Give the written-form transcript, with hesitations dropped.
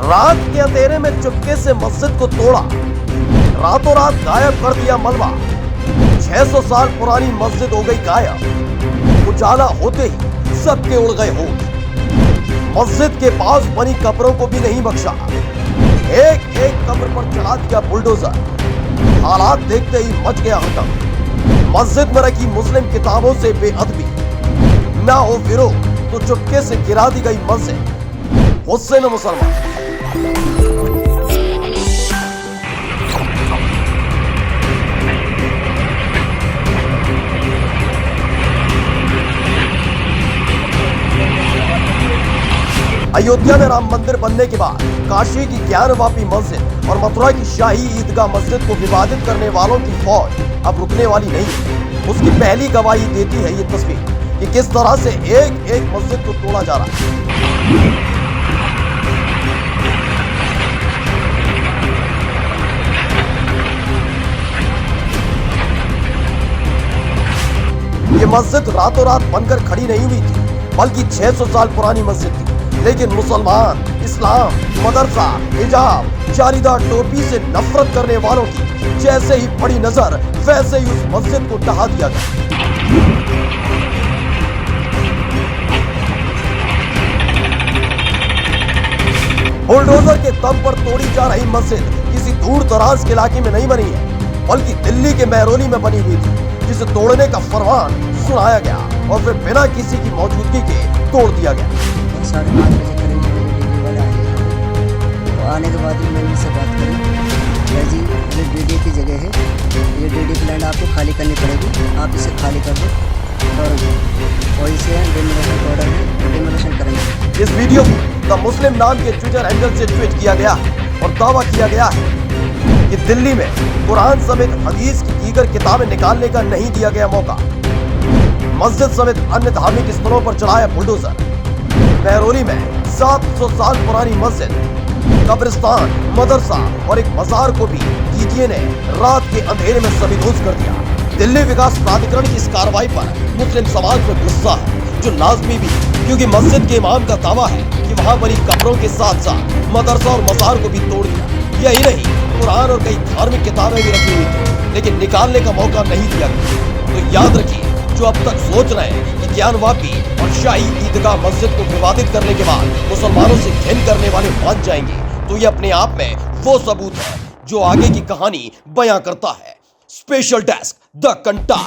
रात के अंधेरे में चुपके से मस्जिद को तोड़ा, रातों रात गायब कर दिया मलबा। 600 साल पुरानी मस्जिद हो गई गायब। उजाला होते ही सबके उड़ गए होश। मस्जिद के पास बनी कब्रों को भी नहीं बख्शा। एक एक कब्र पर चढ़ा दिया बुलडोजर। हालात देखते ही मच गया हड़कंप। मस्जिद में रखी मुस्लिम किताबों से बेअदबी, ना हो विरोध तो चुपके से गिरा दी गई मस्जिद। गुस्से में मुसलमान। अयोध्या में राम मंदिर बनने के बाद काशी की ज्ञानवापी मस्जिद और मथुरा की शाही ईदगाह मस्जिद को विवादित करने वालों की फौज अब रुकने वाली नहीं है। उसकी पहली गवाही देती है ये तस्वीर कि किस तरह से एक एक मस्जिद को तोड़ा जा रहा है। ये मस्जिद रातों रात बनकर खड़ी नहीं हुई थी, बल्कि 600 साल पुरानी मस्जिद थी। लेकिन मुसलमान, इस्लाम, मदरसा, हिजाब, जालीदार टोपी से नफरत करने वालों की जैसे ही पड़ी नजर, वैसे ही उस मस्जिद को ढहा दिया गया। बुलडोजर के दम पर तोड़ी जा रही मस्जिद किसी दूर दराज के इलाके में नहीं बनी है, बल्कि दिल्ली के महरौली में बनी हुई थी, जिसे तोड़ने का फरमान सुनाया गया और फिर बिना किसी की मौजूदगी के तोड़ दिया गया। 5:30 बजे करीब डीडी वाले आए। तो आने के बाद मैंने उनसे बात करी, भाई जी ये डीडी की जगह है, ये डीडी की लैंड आपको खाली करनी पड़ेगी, आप इसे खाली कर दो और वही से डेमोलेशन ऑर्डर है, डेमोलेशन करेंगे। इस वीडियो को द मुस्लिम नाम के ट्विटर हैंडल से ट्वीट किया गया और दावा किया गया है कि दिल्ली में कुरान समेत हदीस की दीगर किताबें निकालने का नहीं दिया गया मौका। मस्जिद समेत अन्य धार्मिक स्थलों पर चलाया बुलडोजर। महरौली में 700 साल पुरानी मस्जिद, कब्रिस्तान, मदरसा और एक मजार को भी डीजीए ने रात के अंधेरे में सबीदोज कर दिया। दिल्ली विकास प्राधिकरण की इस कार्रवाई पर मुस्लिम समाज में गुस्सा है, जो लाजमी भी, क्योंकि मस्जिद के इमाम का दावा है कि वहां बनी कब्रों के साथ साथ मदरसा और मजार को भी तोड़ दिया। यही नहीं, कुरान और कई धार्मिक किताबें भी रखी हुई थी, लेकिन निकालने का मौका नहीं दिया गया। तो याद रखिए, जो अब तक सोच रहे हैं कि ज्ञानवापी और शाही ईदगाह मस्जिद को विवादित करने के बाद मुसलमानों से घिन करने वाले मान जाएंगे, तो ये अपने आप में वो सबूत है जो आगे की कहानी बयां करता है। स्पेशल डेस्क द कंटा।